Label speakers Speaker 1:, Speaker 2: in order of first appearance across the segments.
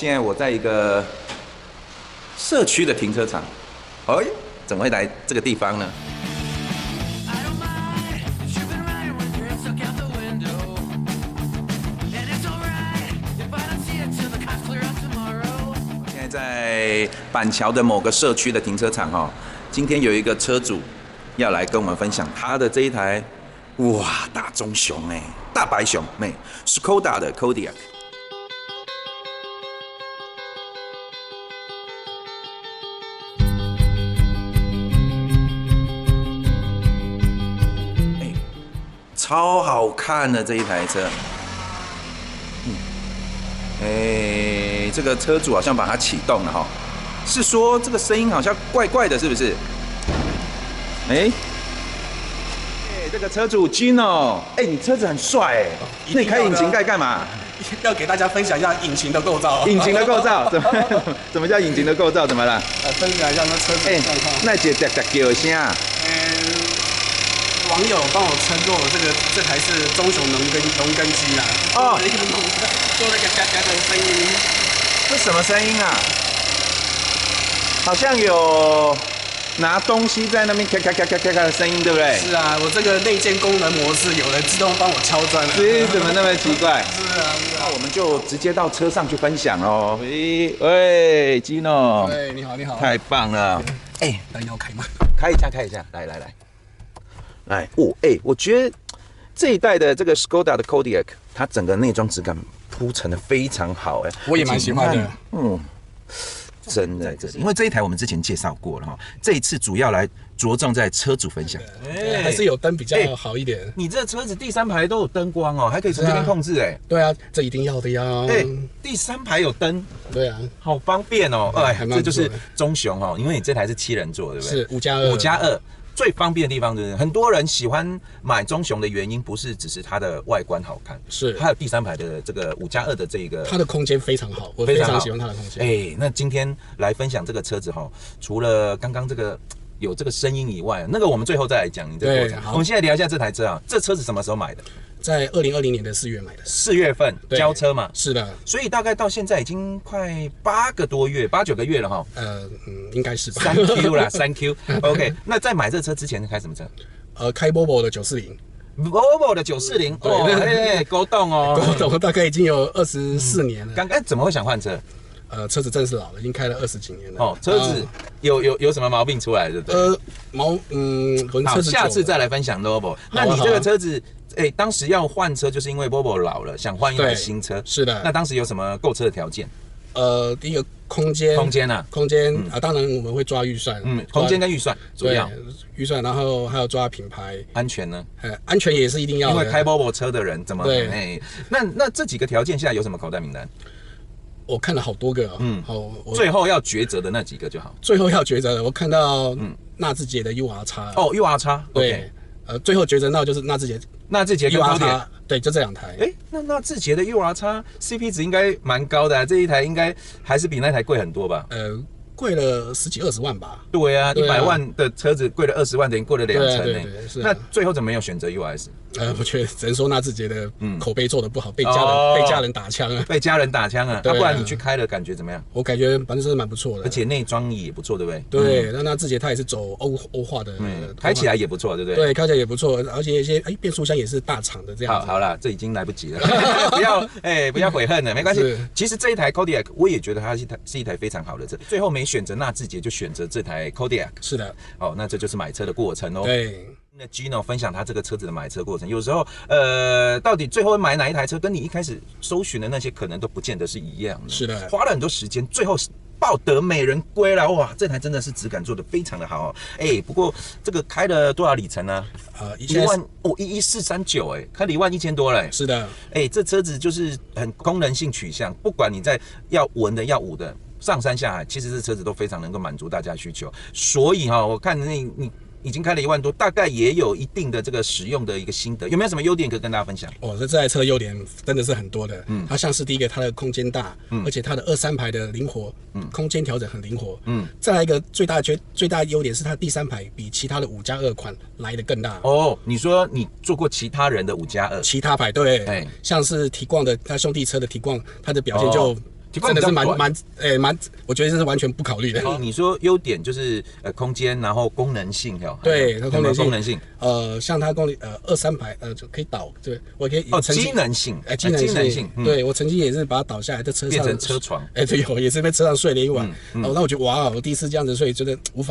Speaker 1: 现在我在一个社区的停车场。哎，怎么会来这个地方呢？现在在板桥的某个社区的停车场哦，今天有一个车主要来跟我们分享他的这一台，哇，大棕熊哎，大白熊妹 ，Skoda 的 Kodiaq。超好看的这一台车，这个车主好像把它启动了哈，是说这个声音好像怪怪的，是不是？这个车主 Gino， 你车子很帅那你开引擎盖干嘛？
Speaker 2: 要给大家分享一下引擎的构造。
Speaker 1: 引擎的构造怎么叫引擎的构造？怎么了？
Speaker 2: 分享一下那车子的状况。
Speaker 1: 那叫叫声。
Speaker 2: 网友帮我称作这台是棕熊农耕机啦。哦，做那个嘎嘎的声音。
Speaker 1: 这什么声音啊？好像有拿东西在那边咔咔咔咔咔的声音，对不对？
Speaker 2: 是啊，我这个内建功能模式有人自动帮我敲砖了。
Speaker 1: 怎么那么奇怪？
Speaker 2: 是啊。
Speaker 1: 那我们就直接到车上去分享喽。喂 ，Gino。
Speaker 2: 对，你好，你好。
Speaker 1: 太棒了。
Speaker 2: 灯要开吗？
Speaker 1: 开一下，来。我觉得这一代的这个 Skoda 的 Kodiaq， 它整个内装质感铺陈的非常好，
Speaker 2: 我也蛮喜欢的。
Speaker 1: 真的，因为这一台我们之前介绍过了哈，这一次主要来着重在车主分享，
Speaker 2: 还是有灯比较好一点。
Speaker 1: 你这车子第三排都有灯光哦，还可以从这边控制
Speaker 2: 对啊，这一定要的呀。
Speaker 1: 第三排有灯，
Speaker 2: 对啊，
Speaker 1: 好方便哦。这就是棕熊哦，因为你这台是7人座，对不对？
Speaker 2: 是5+2。
Speaker 1: 最方便的地方就是很多人喜欢买棕熊的原因，不是只是它的外观好看，
Speaker 2: 是
Speaker 1: 还有第三排的这个5+2的这个，
Speaker 2: 它的空间非常好，我非常喜欢它的空间。
Speaker 1: 那今天来分享这个车子哈，除了刚刚这个有这个声音以外，那个我们最后再来讲你这个过程。我们现在聊一下这台车啊，这车子什么时候买的？在
Speaker 2: 2020年的4月买的
Speaker 1: ，4月份交车嘛？
Speaker 2: 是的，
Speaker 1: 所以大概到现在已经快8个多月，8、9个月了哈。
Speaker 2: 应该是吧。
Speaker 1: 3Q 啦，3Q。OK， 那在买这车之前开什么车？
Speaker 2: 开 Volvo 的940。
Speaker 1: Volvo 的940，勾动哦，
Speaker 2: 勾动，大概已经有24年了。
Speaker 1: 刚刚怎么会想换车？
Speaker 2: 车子真是老了，已经开了20几年了。
Speaker 1: 车子有什么毛病出来的？好，下次再来分享 Volvo。那你这个车子，当时要换车，就是因为 Volvo 老了，想换一台新车。是的。那当时有什么购车的条件？
Speaker 2: 第一个空间啊，当然我们会抓预算。
Speaker 1: 空间跟预算主要。
Speaker 2: 预算，然后还有抓品牌。安全
Speaker 1: 呢？
Speaker 2: 安全也是一定要的。
Speaker 1: 因为开 Volvo 车的人怎么？那这几个条件下有什么口袋名单？
Speaker 2: 我看了好多个，
Speaker 1: 最后要抉择的那几个就好。
Speaker 2: 最后要抉择的，我看到纳智捷的 UR-X。UR-X， 对，最后抉择到就是纳智捷
Speaker 1: 跟 UR-X，
Speaker 2: 对，就这2台。
Speaker 1: 那纳智捷的 UR-X CP 值应该蛮高的，这一台应该还是比那台贵很多吧？
Speaker 2: 贵了10几20万吧。
Speaker 1: 对啊，100万的车子贵了20万，等于贵了2成呢。那最后怎么没有选择 URS？
Speaker 2: 我觉得只能说纳智捷的口碑做得不好，被家人打枪啊。
Speaker 1: 被家人打枪啊！不然你去开了感觉怎么样？
Speaker 2: 我感觉反正是蛮不错的，
Speaker 1: 而且内装也不错，对不对？
Speaker 2: 对，那纳智捷它也是走欧化的，
Speaker 1: 开起来也不错，对不对？
Speaker 2: 对，开起来也不错，而且一些变速箱也是大厂的这样子。
Speaker 1: 好了，这已经来不及了，不要悔恨了，没关系。其实这一台 Kodiaq 我也觉得它是一台非常好的车，最后没选择纳智捷，就选择这台 Kodiaq。
Speaker 2: 是的，
Speaker 1: 那这就是买车的过程哦。
Speaker 2: 对。
Speaker 1: 那 Gino 分享他这个车子的买车过程，有时候到底最后买哪一台车，跟你一开始搜寻的那些可能都不见得是一样的。
Speaker 2: 是的，
Speaker 1: 花了很多时间，最后抱得美人归了。哇，这台真的是质感做得非常的好。不过这个开了多少里程呢？11439，开了11000多嘞。
Speaker 2: 是的，
Speaker 1: 这车子就是很功能性取向，不管你在要文的要武的，上山下海，其实这车子都非常能够满足大家需求。所以我看你已经开了1万多，大概也有一定的这个使用的一个心得，有没有什么优点可以跟大家分享？
Speaker 2: 这台车的优点真的是很多的。它像是第一个，它的空间大，而且它的2、3排的灵活，空间调整很灵活。再来一个最大的优点是它的第3排比其他的5+2款来得更大。
Speaker 1: 你说你坐过其他人的5+2？
Speaker 2: 其他排对，像是提逛的，它兄弟车的提逛，它的表现真的是蛮，我觉得这是完全不考虑的。
Speaker 1: 你说优点就是空间，然后功能性
Speaker 2: 对，它功
Speaker 1: 能性，
Speaker 2: 像它2、3排就可以倒，对我可以
Speaker 1: 机能性，
Speaker 2: 机能性，对我曾经也是把它倒下来在车上
Speaker 1: 变成车床，
Speaker 2: 对，也是在车上睡了一晚，那我觉得哇，我第一次这样子睡，觉得无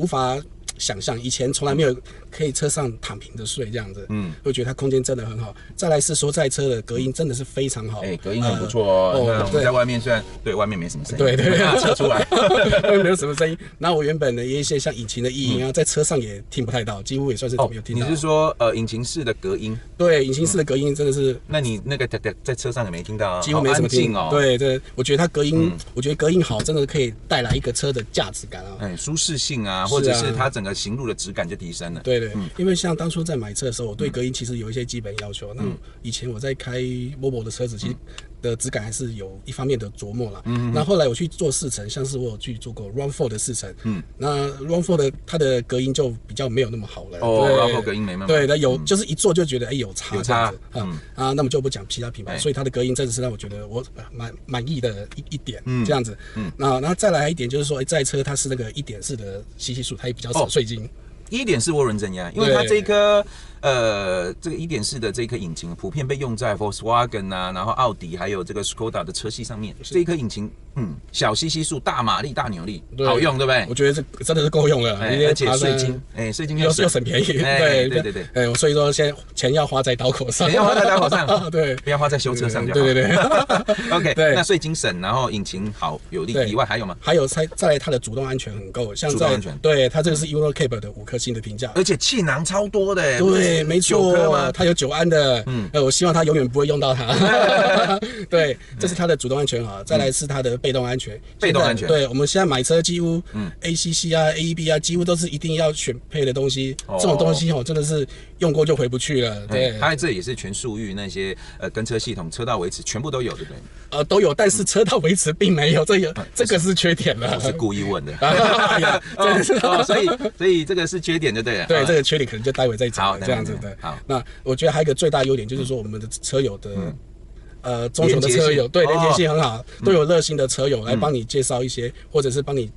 Speaker 2: 法想象，以前从来没有可以车上躺平的睡这样子，会觉得它空间真的很好。再来是说在车的隔音真的是非常好，
Speaker 1: 隔音很不错哦。我们在外面虽然对外面没什么声音，对，车出来
Speaker 2: 没有什么声音。那我原本的一些像引擎的异音啊，在车上也听不太到，几乎也算是没有听到。
Speaker 1: 你是说引擎室的隔音？
Speaker 2: 对，引擎室的隔音真的是。
Speaker 1: 那你那个在车上也没听到啊？
Speaker 2: 几乎没什么听
Speaker 1: 哦。
Speaker 2: 对，我觉得它隔音，我觉得隔音好，真的可以带来一个车的价值感啊，
Speaker 1: 舒适性啊，或者是它整个行路的质感就提升了。
Speaker 2: 对，因为像当初在买车的时候，我对隔音其实有一些基本要求。那以前我在开 Volvo 的车子，其实的质感还是有一方面的琢磨啦。那后来我去做试乘，像是我有去做过 RAV4 的试乘，那 RAV4 的它的隔音就比较没有那么好了。
Speaker 1: RAV4 隔音没那么好。
Speaker 2: 对，就是一坐就觉得有差。那么就不讲其他品牌，所以它的隔音真的是让我觉得我蛮满意的一点，这样子。那再来一点就是说，在车它是那个1.4的吸气数，它也比较少税金。
Speaker 1: 1.4涡轮增压，因为它这一颗这个1.4的这一颗引擎普遍被用在 Volkswagen 啊，然后奥迪还有这个 Skoda 的车系上面。这一颗引擎，小吸气数、大马力、大扭力，好用，对不对？
Speaker 2: 我觉得这真的是够用了，
Speaker 1: 而且税金又
Speaker 2: 省便宜。对，所以说现在钱要花在刀口上，对，
Speaker 1: 不要花在修车上就好。
Speaker 2: 对。
Speaker 1: OK， 那税金省，然后引擎好有力以外，还有吗？
Speaker 2: 还有再来它的主动安全很够，像
Speaker 1: 主动安全，
Speaker 2: 对，它这个是 Eurocab 的5颗星的评价，
Speaker 1: 而且气囊超多的，
Speaker 2: 对，没错，它有9安的，我希望它永远不会用到它。对，这是它的主动安全啊，再来是它的被动安全。对，我们现在买车几乎ACC 啊、AEB 啊，几乎都是一定要选配的东西。这种东西真的是用过就回不去了。对，
Speaker 1: 它这也是全速域那些跟车系统、车道维持全部都有，对不对？
Speaker 2: 都有，但是车道维持并没有，这个是缺点了。
Speaker 1: 我是故意问的，所以这个是缺点就对了。
Speaker 2: 对，这个缺点可能就待会再讲，这样子的。好，那我觉得还有一个最大优点就是说，我们的车友的中雄的车友，对，连接性很好，都有热心的车友来帮你介绍一些，或者是帮你，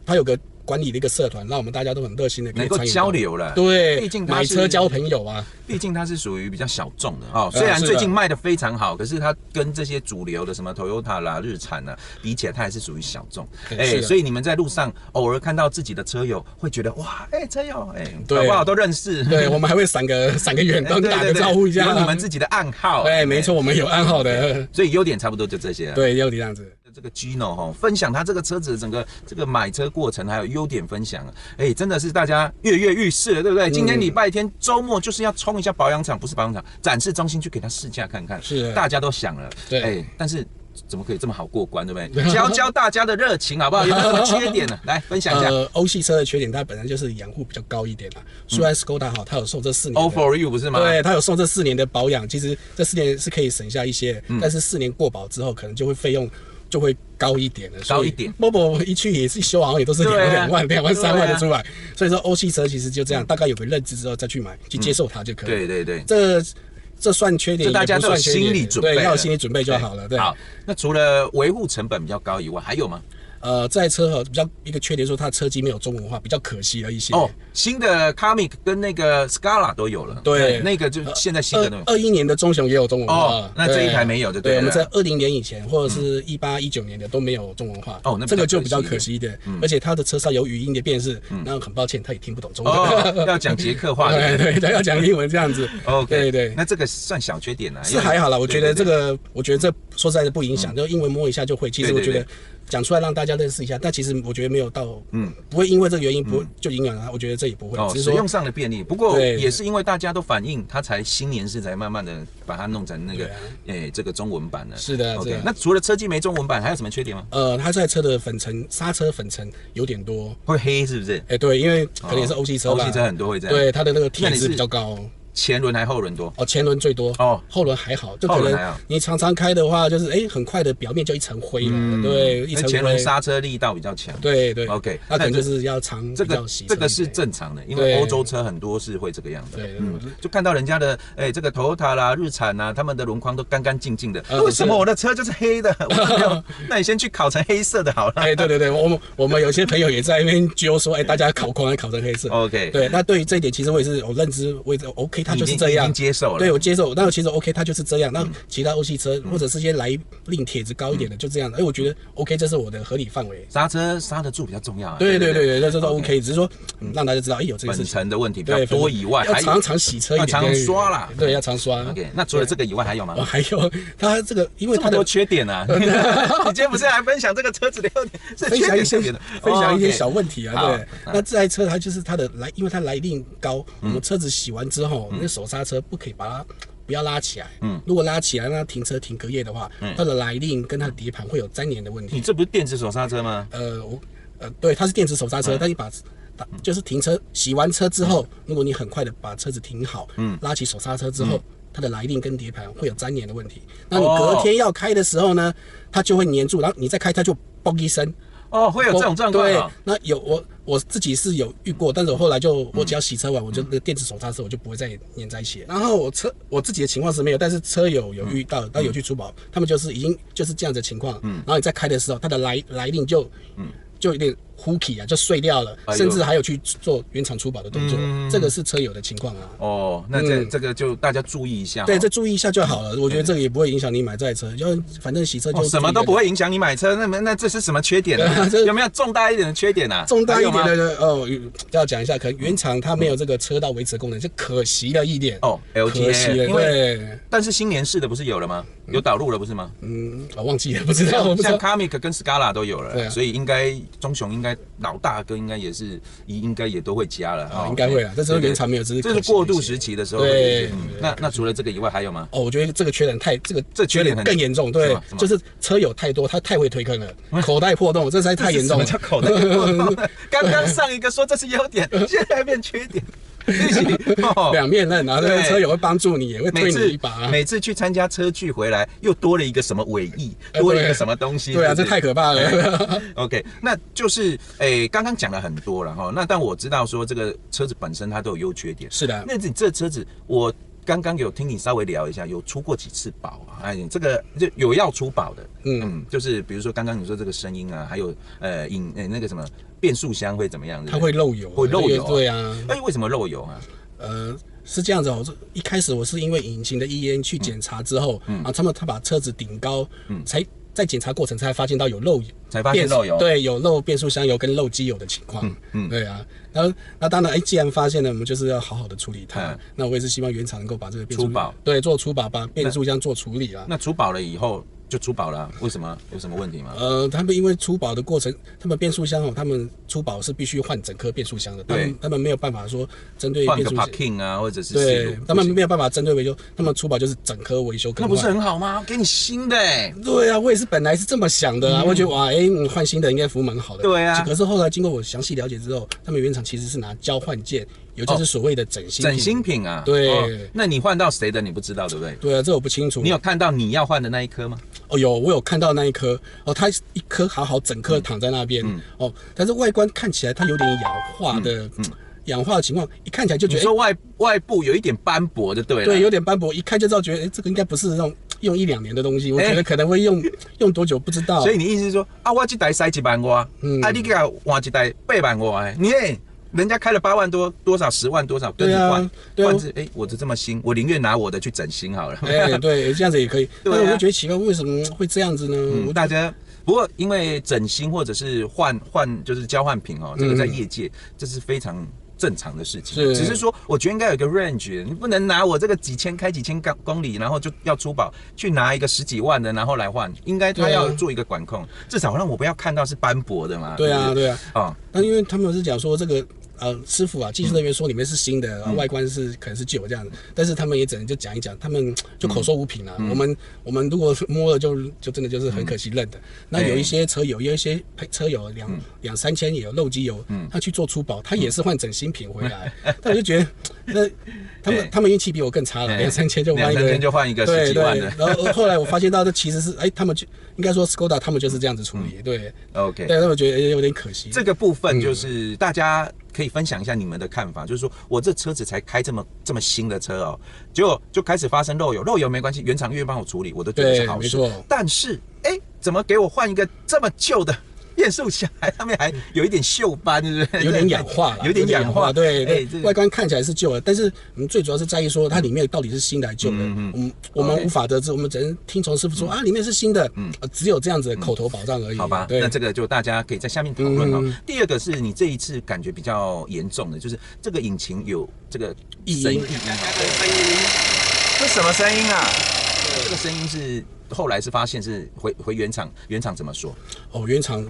Speaker 2: 他有个管理的一个社团，让我们大家都很热心的
Speaker 1: 能够交流了。
Speaker 2: 对，
Speaker 1: 毕竟
Speaker 2: 买车交朋友啊。
Speaker 1: 毕竟它是属于比较小众的哦，虽然最近卖的非常好，可是它跟这些主流的什么 Toyota 啦、日产啦比起来，它还是属于小众。所以你们在路上偶尔看到自己的车友，会觉得哇，车友，搞不好都认识。
Speaker 2: 对，我们还会闪个远灯，打个招呼一下。
Speaker 1: 有你们自己的暗号。
Speaker 2: 没错，我们有暗号的。
Speaker 1: 所以优点差不多就这些。
Speaker 2: 对，优点这样子。
Speaker 1: 这个 Gino 分享他这个车子的整个这个买车过程还有优点分享，真的是大家跃跃欲试了，对不对？今天礼拜天周末就是要冲一下保养厂，不是保养厂，展示中心去给他试驾看看，是大家都想了，对，但是怎么可以这么好过关，对不对？教大家的热情好不好？有没有什么缺点呢？来分享一下。
Speaker 2: 欧系车的缺点，它本来就是养护比较高一点啦。虽然 Skoda 它有送这4年
Speaker 1: ，All for you 不是吗？
Speaker 2: 对，它有送这4年的保养，其实这4年是可以省下一些，但是4年过保之后，可能就会费用就会高一点了，
Speaker 1: 高一点。
Speaker 2: Volvo 一去也是修，好像也都是2万、3万的出来。所以说欧系车其实就这样，大概有个认知之后再去买，去接受它就可以。
Speaker 1: 对，
Speaker 2: 这算缺点，
Speaker 1: 大家都有心理准备，
Speaker 2: 对，要有心理准备就好了。对，
Speaker 1: 好，那除了维护成本比较高以外，还有吗？
Speaker 2: 这台车比较一个缺点，说它车机没有中文化，比较可惜了一些。
Speaker 1: 新的 Kamiq 跟那个 Scala 都有了。对，那个就现在新的那
Speaker 2: 21年的中雄也有中文化。
Speaker 1: 那这一台没有就对了。
Speaker 2: 我们在20年以前或者是18、19年的都没有中文化。
Speaker 1: 那
Speaker 2: 这个就比较可惜一点。而且它的车上有语音的辨识，那很抱歉，他也听不懂中文。
Speaker 1: 要讲捷克话。
Speaker 2: 对，要讲英文这样子。对。
Speaker 1: 那这个算小缺点啊？
Speaker 2: 是还好啦，我觉得这说实在的不影响，就英文摸一下就会。其实我觉得。讲出来让大家认识一下，但其实我觉得没有到，不会因为这个原因就影响它。我觉得这也不会，只是
Speaker 1: 使用上的便利。不过也是因为大家都反映，它才新年式才慢慢的把它弄成那个，这个中文版了。
Speaker 2: 是的。
Speaker 1: OK， 那除了车机没中文版，还有什么缺点吗？
Speaker 2: 它这台车的刹车粉尘有点多，
Speaker 1: 会黑是不是？
Speaker 2: 对，因为可能也是欧系车吧。
Speaker 1: 欧系车很多会这样。
Speaker 2: 对，它的那个铁质比较高。
Speaker 1: 前轮还后轮多？
Speaker 2: 哦，前轮最多
Speaker 1: 哦，
Speaker 2: 后轮还好，就可能
Speaker 1: 后轮还好
Speaker 2: 你常常开的话，就是很快的表面就一层灰了，对，一层
Speaker 1: 前轮
Speaker 2: 灰。
Speaker 1: 刹车力道比较强。
Speaker 2: 对对
Speaker 1: OK，
Speaker 2: 那可能就是要常
Speaker 1: 这个
Speaker 2: 比较洗车
Speaker 1: 这个是
Speaker 2: 一点
Speaker 1: 正常的，因
Speaker 2: 对
Speaker 1: 为欧洲车很多是会这个样子。
Speaker 2: 对，
Speaker 1: 就看到人家的这个 Toyota 啦、日产啦，他们的轮框都干干净净的，
Speaker 2: 嗯
Speaker 1: 为什么我的车就是黑的？我没有，那你先去烤成黑色的好了。
Speaker 2: 对对对，我们有些朋友也在那边揪说，大家烤框烤成黑色。
Speaker 1: OK，
Speaker 2: 对，那对于这一点，其实我也是我认知，我也 OK， 它就是这样，
Speaker 1: 已经接受了。
Speaker 2: 对，我接受。那其实 OK， 它就是这样。那其他欧系车或者是些来令铁质高一点的，就这样。我觉得 OK， 这是我的合理范围。
Speaker 1: 刹车刹得住比较重要。
Speaker 2: 对对对对，这都 OK， 只是说让大家知道，有这个事
Speaker 1: 本
Speaker 2: 情。
Speaker 1: 层的问题比较多以外，
Speaker 2: 要常常洗车一点，
Speaker 1: 常刷啦。
Speaker 2: 对，要常刷。
Speaker 1: OK， 那除了这个以外还有吗？
Speaker 2: 还有它这个，因为它
Speaker 1: 的缺点啊。你今天不是还分享这个车子的优点？
Speaker 2: 分享一些小问题啊。对，那这台车它就是它的因为它来令高，我们车子洗完之后，那手刹车不可以把它不要拉起来。如果拉起来，那停车停隔夜的话，它的来令跟它的碟盘会有粘连的问题。
Speaker 1: 你这不是电子手刹车吗？
Speaker 2: 对，它是电子手刹车，但你把就是停车洗完车之后，如果你很快的把车子停好，拉起手刹车之后，它的来令跟碟盘会有粘连的问题。那你隔天要开的时候呢，它就会粘住，然后你再开它就嘣一声。
Speaker 1: 会有这种状况。
Speaker 2: 对，那我自己是有遇过，但是我后来我只要洗车完，我就那个电子手刹车我就不会再粘在一起。然后我自己的情况是没有，但是车友有遇到，有去出保，他们就是已经就是这样的情况。然后你在开的时候，它的来令就有点hooky 啊，就碎掉了，甚至还有去做原厂出保的动作，这个是车友的情况啊。
Speaker 1: 那这个就大家注意一下。
Speaker 2: 对，这注意一下就好了。我觉得这个也不会影响你买这台车，就反正洗车就
Speaker 1: 什么都不会影响你买车。那这是什么缺点呢？有没有重大一点的缺点啊？
Speaker 2: 重大一点的要讲一下，可能原厂它没有这个车道维持功能，就可惜了一点。
Speaker 1: LTA，
Speaker 2: 可惜了。对，
Speaker 1: 但是新年式的不是有了吗？有导入了不是吗？
Speaker 2: 我忘记了，不知道。
Speaker 1: 像 Comic 跟 Scala 都有了，所以应该中雄应该老大哥应该也都会加了。
Speaker 2: 应该会啊，这车原厂没有，这
Speaker 1: 是过渡时期的时候。
Speaker 2: 对，
Speaker 1: 那除了这个以外还有吗？
Speaker 2: 我觉得这个缺点这缺点更严重。对，就是车友太多，他太会推坑了，口袋破洞，这实在太严重了。
Speaker 1: 什么叫口袋破洞？刚刚上一个说这是优点，现在变缺点。
Speaker 2: 两面刃啊，这个车友会帮助你，也会推你一把。
Speaker 1: 每次去参加车聚回来，又多了一个什么尾翼，多了一个什么东西。
Speaker 2: 对啊，这太可怕了。
Speaker 1: OK， 那就是刚刚讲了很多了哈。那但我知道说这个车子本身它都有优缺点。
Speaker 2: 是的。
Speaker 1: 那这车子我刚刚有听你稍微聊一下，有出过几次保啊？这个就有要出保的。就是比如说刚刚你说这个声音啊，还有那个什么变速箱会怎么样？
Speaker 2: 它会漏油。
Speaker 1: 会漏油。
Speaker 2: 对啊。
Speaker 1: 为什么漏油啊？
Speaker 2: 是这样子一开始我是因为引擎的EN去检查之后，他把车子顶高，才在检查过程才发现到有漏油，
Speaker 1: 才发现漏油，
Speaker 2: 对，有漏变速箱油跟漏机油的情况。对啊。那当然，既然发现了，我们就是要好好的处理它。那我也是希望原厂能够把这个变速箱做出保，把变速箱做处理啊。
Speaker 1: 那出保了以后就出保了，为什么？有什么问题吗？
Speaker 2: 他们因为出保的过程，他们变速箱他们出保是必须换整颗变速箱的。他们没有办法说针对变速箱
Speaker 1: 换个 parking 啊，或者是
Speaker 2: 对，他们没有办法针对维修，他们出保就是整颗维修更换。
Speaker 1: 那不是很好吗？给你新的
Speaker 2: 对啊，我也是本来是这么想的啊，我觉得哇，换新的应该服务蛮好的。
Speaker 1: 对啊。
Speaker 2: 可是后来经过我详细了解之后，他们原厂其实是拿交换件，也就是所谓的整新
Speaker 1: 品啊。
Speaker 2: 对。
Speaker 1: 那你换到谁的你不知道对不对？
Speaker 2: 对啊，这我不清楚。
Speaker 1: 你有看到你要换的那一颗吗？
Speaker 2: 我有看到那一颗它一颗好整颗躺在那边但是外观看起来它有点氧化的情况，一看起来就觉得
Speaker 1: 你说外部有一点斑驳就对了。
Speaker 2: 对，有点斑驳，一看就知道觉得这个应该不是那种用1-2年的东西，我觉得可能会用多久不知道。
Speaker 1: 所以你意思是说我这台塞1万块，你给我换一台8万块，人家开了8万多少10万多少跟你换，我的这么新，我宁愿拿我的去整新好了。
Speaker 2: 对，这样子也可以。但是我就觉得奇怪，为什么会这样子呢？
Speaker 1: 大家不过因为整新或者是换就是交换品这个在业界这是非常正常的事情，只是说我觉得应该有一个 range， 你不能拿我这个开几千公里，然后就要出保，去拿一个10几万的然后来换，应该他要做一个管控，至少让我不要看到是斑驳的嘛。
Speaker 2: 对啊。但因为他们是讲说这个师傅啊，技术人员说里面是新的，外观是可能是旧这样子，但是他们也只能就讲一讲，他们就口说无凭啦。我们如果摸了就真的就是很可惜认的。那有一些车友，有一些车友两三千也有漏机油，他去做出保，他也是换整新品回来，但我就觉得那他们运气比我更差了，两三千就
Speaker 1: 换一个10几万的。
Speaker 2: 然后后来我发现到这其实是他们就应该说 Skoda 他们就是这样子处理，对
Speaker 1: ，OK，
Speaker 2: 对，那我觉得有点可惜。
Speaker 1: 这个部分就是大家可以分享一下你们的看法，就是说我这车子才开这么新的车哦，结果就开始发生漏油没关系，原厂愿意帮我处理，我都觉得是好事。但是怎么给我换一个这么旧的变速箱，上面还有一点锈斑，对不对？
Speaker 2: 有点氧化了，
Speaker 1: 有点氧化。
Speaker 2: 对，外观看起来是旧的，但是我们最主要是在意说它里面到底是新的还是旧的。我们无法得知，我们只能听从师傅说里面是新的，只有这样子的口头保障而已。
Speaker 1: 好吧，那这个就大家可以在下面讨论哦。第二个是你这一次感觉比较严重的，就是这个引擎有这个
Speaker 2: 异音，
Speaker 1: 这什么声音啊？这个声音是后来是发现是回原厂怎么说？
Speaker 2: 原厂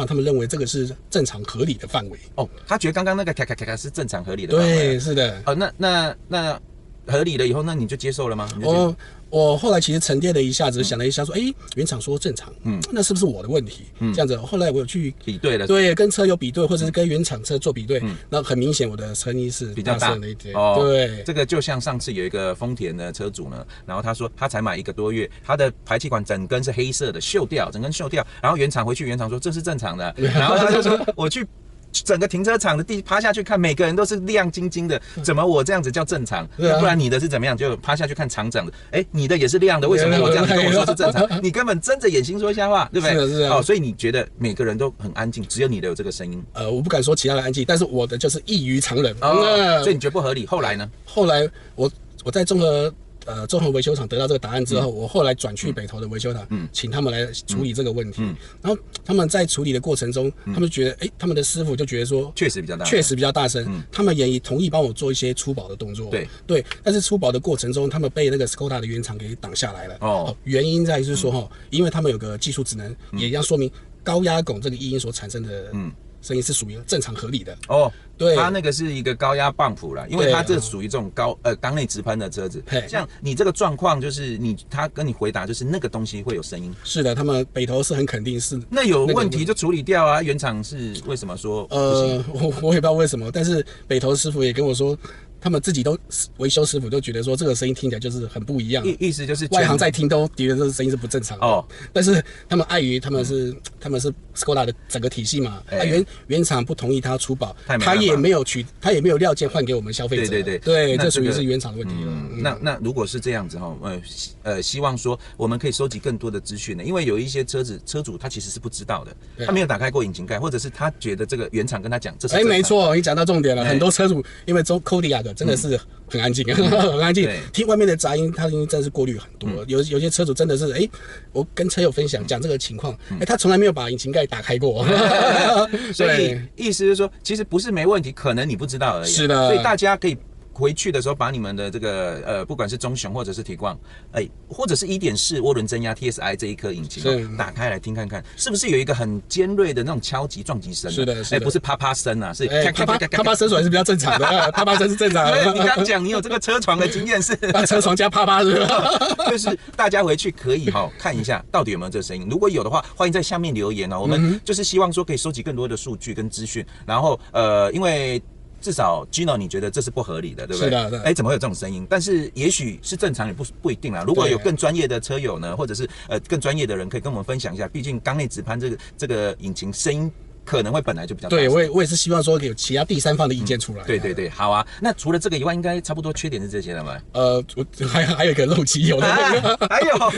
Speaker 2: 他们认为这个是正常合理的范围。
Speaker 1: 他觉得刚刚那个咔咔咔咔是正常合理的范围。
Speaker 2: 对，是的。
Speaker 1: 那合理了以后，那你就接受了吗？
Speaker 2: 我后来其实沉淀了一下子，想了一下说，原厂说正常，那是不是我的问题？这样子，后来我有去
Speaker 1: 比对了，
Speaker 2: 对，跟车友比对，或者是跟原厂车做比对，那很明显我的声音是
Speaker 1: 比较大
Speaker 2: 了一点。
Speaker 1: 对，这个就像上次有一个丰田的车主呢，然后他说他才买1个多月，他的排气管整根是黑色的，整根锈掉，然后原厂说这是正常的，然后他就说我去。整个停车场的地趴下去看，每个人都是亮晶晶的，怎么我这样子叫正常？不然你的是怎么样？就趴下去看厂长的，你的也是亮的，为什么我这样子跟我说是正常？你根本睁着眼睛说瞎话，对不对？
Speaker 2: 是啊。
Speaker 1: 所以你觉得每个人都很安静，只有你的有这个声音？
Speaker 2: 我不敢说其他人安静，但是我的就是异于常人。
Speaker 1: 所以你觉得不合理？后来呢？
Speaker 2: 后来我在综合维修厂得到这个答案之后，我后来转去北投的维修厂，请他们来处理这个问题。然后他们在处理的过程中，他们觉得，他们的师傅就觉得说，
Speaker 1: 确实比较大声，
Speaker 2: 他们也同意帮我做一些出保的动作。对，但是出保的过程中，他们被那个 Skoda 的原厂给挡下来了。原因在于是说，因为他们有个技术职能，也要说明高压拱这个异音所产生的声音是属于正常合理的。对，
Speaker 1: 它那个是一个高压泵浦啦，因为它这属于这种缸内直喷的车子。像你这个状况，就是他跟你回答，就是那个东西会有声音。
Speaker 2: 是的，他们北投是很肯定是。
Speaker 1: 那有问题就处理掉啊，原厂是为什么说不行？
Speaker 2: 我也不知道为什么，但是北投师傅也跟我说。他们自己都维修师傅都觉得说这个声音听起来就是很不一样，
Speaker 1: 意思就是
Speaker 2: 外行在听都觉得这个声音是不正常的。但是他们碍于他们是 Skoda 的整个体系嘛，原厂不同意他出保，他也没有料件换给我们消费者。对，这属于是原厂的问题了。
Speaker 1: 那如果是这样子希望说我们可以收集更多的资讯呢，因为有一些车主他其实是不知道的，他没有打开过引擎盖，或者是他觉得这个原厂跟他讲这是
Speaker 2: 没错，你讲到重点了，很多车主因为Kodiaq真的是很安静，很安静，听外面的杂音，他真的是过滤很多。有些车主真的是，我跟车友分享讲这个情况，他从来没有把引擎盖打开过。
Speaker 1: 所以意思是说，其实不是没问题，可能你不知道而已。
Speaker 2: 是的，
Speaker 1: 所以大家可以回去的时候，把你们的这个不管是中雄或者是提冠，或者是1.4涡轮增压 TSI 这一颗引擎打开来听看看，是不是有一个很尖锐的那种敲击撞击声？
Speaker 2: 是的，
Speaker 1: 不是啪啪声啊，是
Speaker 2: 啪啪声还是比较正常的，啪啪声是正常的。
Speaker 1: 你刚讲你有这个车床的经验是
Speaker 2: 车床加啪啪是吧？
Speaker 1: 就是大家回去可以看一下到底有没有这个声音，如果有的话，欢迎在下面留言哦。我们就是希望说可以收集更多的数据跟资讯，然后因为。至少 Gino 你觉得这是不合理的，对不对？
Speaker 2: 是的。
Speaker 1: 怎么会有这种声音？但是也许是正常，也不一定啦。如果有更专业的车友呢，或者是更专业的人，可以跟我们分享一下。毕竟缸内直喷这个引擎声音可能会本来就比较大。
Speaker 2: 对，我也是希望说有其他第三方的意见出来。
Speaker 1: 对，好啊。那除了这个以外，应该差不多缺点是这些了吗？
Speaker 2: 还有一个漏机油的，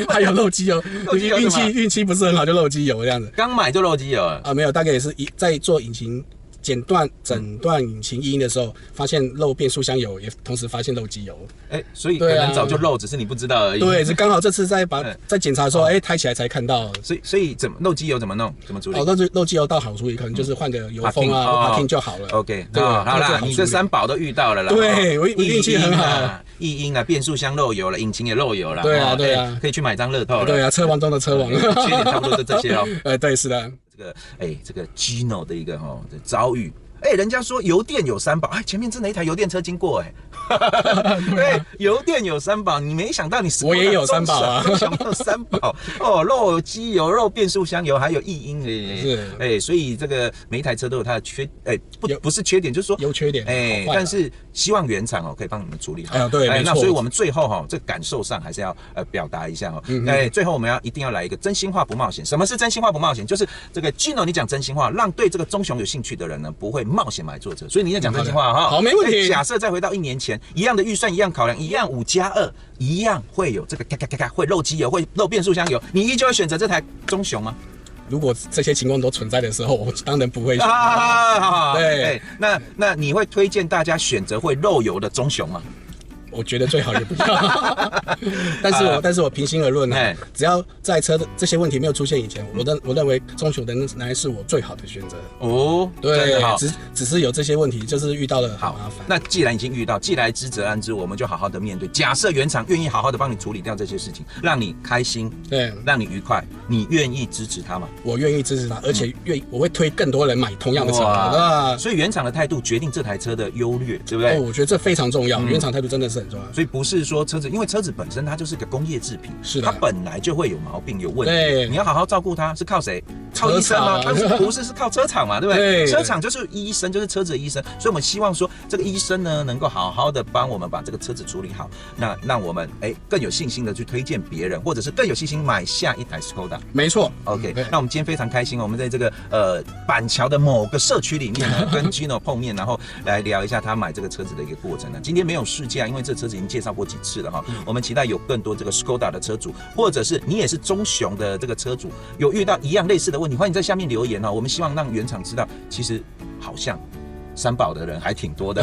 Speaker 2: 还有漏机油，运气不是很好就漏机油这样子。
Speaker 1: 刚买就漏机油
Speaker 2: 啊？没有，大概也是在做引擎。整段引擎异音的时候，发现漏变速箱油，也同时发现漏机油。
Speaker 1: 所以可能早就漏，只是你不知道而已。
Speaker 2: 对，是刚好这次在检查的时候，抬起来才看到。
Speaker 1: 所以漏机油怎么弄？怎么处理？
Speaker 2: 漏机油倒好处理，可能就是换个油封啊，parking 就好了。
Speaker 1: OK， 好啦，你这3宝都遇到了啦。
Speaker 2: 对，我运气很好。
Speaker 1: 异音啊，变速箱漏油了，引擎也漏油了。
Speaker 2: 对啊，
Speaker 1: 可以去买张乐透了。
Speaker 2: 对啊，车王中的车王。
Speaker 1: 缺点差不多就这些哦。
Speaker 2: 对，是的。
Speaker 1: 这个 Gino 的一个遭遇，人家说油电有三宝，前面真的一台油电车经过，对，油电有三宝，你没想到
Speaker 2: 我也有三宝啊，
Speaker 1: 中雄有三宝哦，肉机油、肉变速箱油，还有异音
Speaker 2: 是，
Speaker 1: 所以这个每一台车都有它的不是缺点，就是说
Speaker 2: 有缺点，
Speaker 1: 但是希望原厂可以帮你们处理好。
Speaker 2: 对，没错。
Speaker 1: 那所以我们最后这个感受上还是要表达一下最后我们一定要来一个真心话不冒险。什么是真心话不冒险？就是这个 Gino 你讲真心话，让对这个中雄有兴趣的人呢不会冒险买坐车。所以你要讲真心话
Speaker 2: 好，没问题。
Speaker 1: 假设再回到1年前，一样的预算，一样考量，一样5+2，一样会有这个会漏机油，会漏变速箱油，你依旧会选择这台中雄吗？
Speaker 2: 如果这些情况都存在的时候，我当然不会选。对，
Speaker 1: 那你会推荐大家选择会漏油的中雄吗？
Speaker 2: 我觉得最好也不要，但是我平心而论呢，只要在车的这些问题没有出现以前，我认为中雄仍然是我最好的选择。对，只是有这些问题，就是遇到了好麻烦。
Speaker 1: 那既然已经遇到，既来之则安之，我们就好好的面对。假设原厂愿意好好的帮你处理掉这些事情，让你开心，
Speaker 2: 对，
Speaker 1: 让你愉快，你愿意支持他吗？
Speaker 2: 我愿意支持他，而且我会推更多人买同样的车。
Speaker 1: 所以原厂的态度决定这台车的优劣，对不对？
Speaker 2: 我觉得这非常重要，原厂态度真的是很重要。
Speaker 1: 所以不是说车子，因为车子本身它就是个工业制品，
Speaker 2: 是的，
Speaker 1: 它本来就会有毛病有问题。
Speaker 2: 对，
Speaker 1: 你要好好照顾它，是靠谁？靠医生吗？不是，是靠车厂嘛，对不对？车厂就是医生，就是车子的医生。所以我们希望说，这个医生呢，能够好好的帮我们把这个车子处理好，那让我们更有信心的去推荐别人，或者是更有信心买下一台 Skoda。
Speaker 2: 没错
Speaker 1: ，OK。那我们今天非常开心，我们在这个板桥的某个社区里面呢，跟 Gino 碰面，然后来聊一下他买这个车子的一个过程呢。今天没有试驾，因为这车子已经介绍过几次了哈。我们期待有更多这个 Skoda 的车主，或者是你也是中雄的这个车主，有遇到一样类似的问题，欢迎在下面留言哈。我们希望让原厂知道，其实好像三宝的人还挺多的，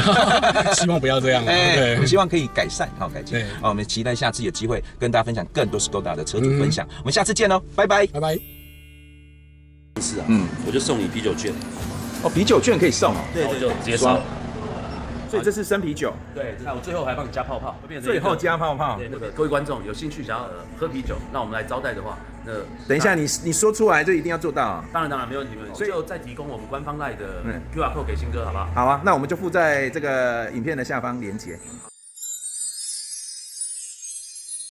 Speaker 2: 希望不要这样。
Speaker 1: 我们希望可以改善改进。我们期待下次有机会跟大家分享更多 Skoda 的车主分享。我们下次见喽，拜拜，
Speaker 2: 拜拜。
Speaker 3: 是啊，我就送你啤酒券。
Speaker 1: 啤酒券可以送
Speaker 3: 对，就直接送。
Speaker 1: 所以这是生啤酒，
Speaker 3: 对，那我最后还帮你加泡泡，
Speaker 1: 最后加泡泡。
Speaker 3: 对，那个各位观众有兴趣想要喝啤酒，那我们来招待的话，那
Speaker 1: 等一下你说出来，这一定要做到啊。
Speaker 3: 当然没问题，所以就再提供我们官方 LINE 的 QR code 给新哥，好不好？
Speaker 1: 好啊，那我们就附在这个影片的下方连结。